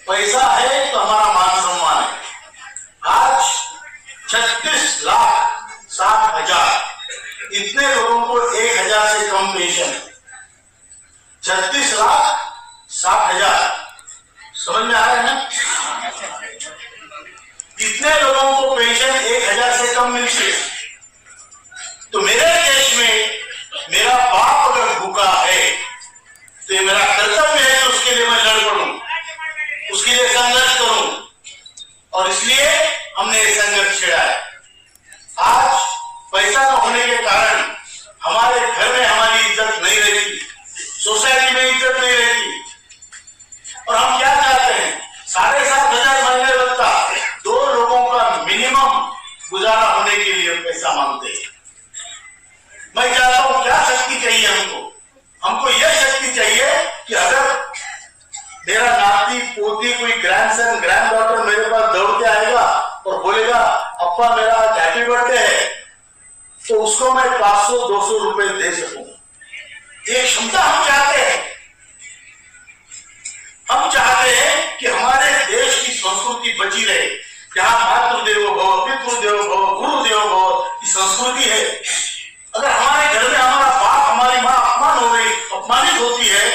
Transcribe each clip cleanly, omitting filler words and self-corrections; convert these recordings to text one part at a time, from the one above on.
पैसा है तो हमारा मान सम्मान है। आज 36,60,000 इतने लोगों को 1,000 से कम पेंशन। 36,60,000 समझ में आ रहा है ना? इतने लोगों को पेंशन 1,000 से कम मिलती है। तो मेरे देश में मेरा बाप अगर भूखा है तो ये मेरा कर्तव्य है कि उसके लिए मैं लड़ पड़ूं, उसके लिए संघर्ष करूं, और इसलिए हमने ये संघर्ष छेड़ा है। आज पैसा न होने के कारण हमारे घर में हमारी इज्जत नहीं रहती, सोसाइटी में इज्जत नहीं रहती, और हम क्या चाहते हैं? 7,500 महीने लगता 2 लोगों का मिनिमम गुजारा होने के लिए पैसा मांगते हैं। मैं चाहता हूं, क्या शक्ति चाहिए हमको यह शक्ति चाहिए कि अगर मेरा नाती पोती कोई ग्रैंडसन ग्रैंड डॉटर मेरे पास दौड़ के आएगा और बोलेगा अप्पा मेरा हैप्पी बर्थडे है, तो उसको मैं 500-200 रुपए दे सकूं। ये क्षमता हम चाहते हैं। हम चाहते हैं कि हमारे देश की संस्कृति बची रहे, जहां मातृदेवो भव, पितृदेवो भव, गुरुदेवो भव की संस्कृति है। अगर हमारे घर में हमारा बाप हमारी माँ अपमानित होती है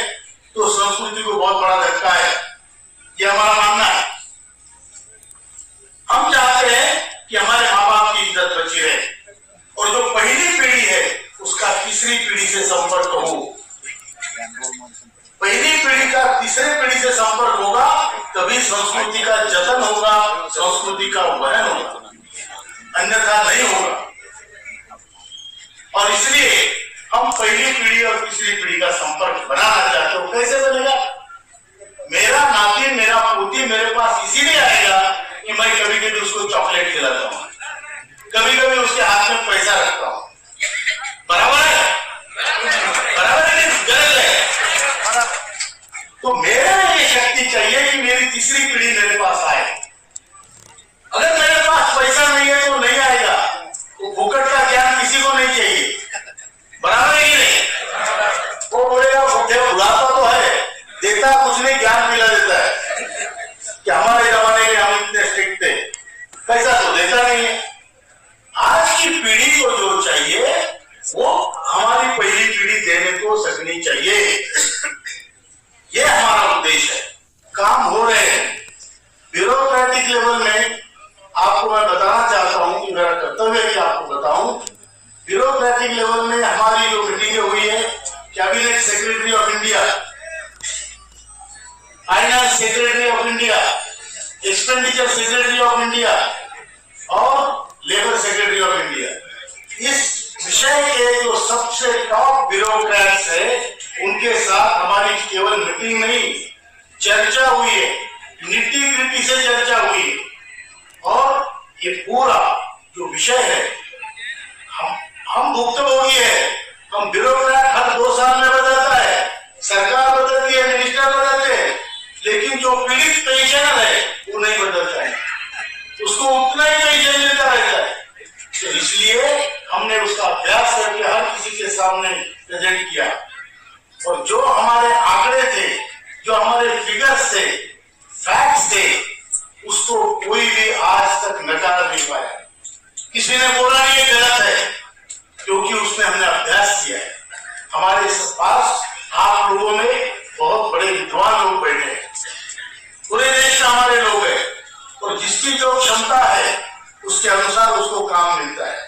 तो संस्कृति को बहुत बड़ा धक्का है। ये हमारा मानना है। हम चाहते हैं कि हमारे माँ बाप की इज्जत बची रहे, और जो पहली पीढ़ी है उसका तीसरी पीढ़ी से संपर्क हो। पहली पीढ़ी का तीसरी पीढ़ी से संपर्क होगा तभी संस्कृति का जतन होगा, संस्कृति का वहन होगा, अन्यथा नहीं होगा। और इसलिए हम पहली पीढ़ी और तीसरी पीढ़ी का संपर्क बनाना चाहते हो। कैसे बनेगा? मेरा नाती मेरा पोती मेरे पास इसीलिए आएगा कि मैं कभी कभी उसको चॉकलेट खिलाता हूँ, कभी कभी उसके हाथ में पैसा रखता हूँ। बराबर है? बराबर है कि गलत है? तो मेरे ये शक्ति चाहिए कि मेरी तीसरी पीढ़ी मेरे पास आए। अगर मेरे पास पैसा नहीं है तो नहीं आएगा। वो फुकट का ज्ञान किसी को नहीं चाहिए। बराबर है कि नहीं? वो बोलेगा बुलाता तो है, देता कुछ नहीं, ज्ञान मिला देता है। कि हमारे जमाने में हम इतने स्ट्रिक्ट थे, पैसा तो देता नहीं है। आज की पीढ़ी को जो चाहिए वो हमारी पहली पीढ़ी देने को सकनी चाहिए। ये हमारा उद्देश्य है। काम हो रहे हैं। ब्यूरोक्रेटिक लेवल में आपको मैं बताना चाहता हूं कि मेरा कर्तव्य है कि आपको बताऊं। ब्यूरोक्रेटिक लेवल में हमारी जो मीटिंगें हुई है, cabinet secretary of India, finance secretary of India, expenditure secretary of India और लेबर सेक्रेटरी ऑफ इंडिया, इस विषय के जो सबसे टॉप ब्यूरोक्रेट्स है उनके साथ हमारी केवल मीटिंग नहीं, चर्चा हुई है, निट्टी ग्रिटी से चर्चा हुई है। और ये पूरा जो विषय है, हम भुक्तभोगी है। हम ब्यूरोक्रेट हर 2 साल में बदलता है, सरकार बदलती है, मिनिस्टर बदलते हैं, लेकिन जो पीड़ित पेंशनर है वो नहीं बदलता है, उसको उतना ही पेंशन मिलता रहता है। तो इसलिए हमने उसका अभ्यास करके हर किसी के सामने प्रेजेंट किया, और जो हमारे आंकड़े थे, जो हमारे फिगर्स थे, फैक्ट्स थे, उसको कोई भी आज तक नकार नहीं पाया। किसी ने बोला नहीं ये गलत है, क्योंकि उसमें हमने अभ्यास किया है। हमारे पास आप लोगों में बहुत बड़े विद्वान लोग बैठे हैं, पूरे देश में हमारे लोग हैं, और जिसकी जो क्षमता है उसके अनुसार उसको काम मिलता है।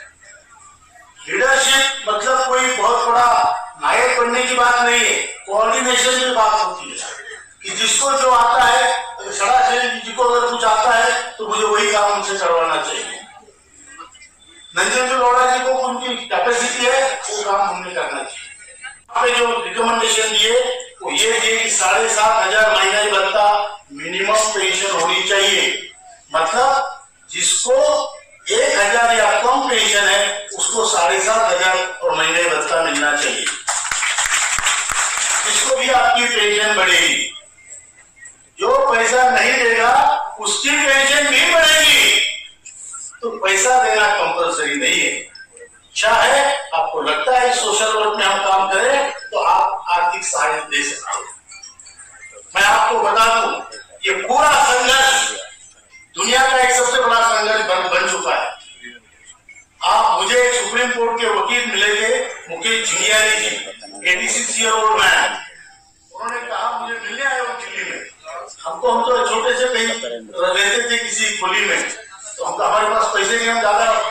लीडरशिप मतलब कोई बहुत बड़ा नायक बनने की बात नहीं है, कोऑर्डिनेशन की बात होती है कि जिसको जो आता है, जिसको अगर कुछ आता है तो मुझे वही काम उनसे करवाना चाहिए। नंजेंद्र गौड़ा जी को उनकी कैपेसिटी है, वो काम हमने करना चाहिए। आपने जो रिकमेंडेशन दिए वो ये दिए कि 7,500 महंगाई भत्ता मिनिमम पेंशन होनी चाहिए। मतलब जिसको 1,000 या कम पेंशन है उसको 7,500 और महंगाई भत्ता मिलना चाहिए। जिसको भी आपकी पेंशन बढ़ेगी, जो पैसा नहीं देगा उसकी पेंशन भी बढ़ेगी। तो पैसा देना कंपलसरी नहीं है। इच्छा है, आपको लगता है सोशल वर्क में हम काम करें तो आप आर्थिक सहायता दे सकते हैं। मैं आपको बता दूं, ये पूरा आप मुझे एक सुप्रीम कोर्ट के वकील मिले थे, मुकेश झिंगियानी जी, 86 ईयर ओल्ड मैन। उन्होंने कहा मुझे मिलने आए वो दिल्ली में। हम तो छोटे से कहीं रहते थे किसी खुली में, तो हमारे पास पैसे नहीं, हम ज्यादा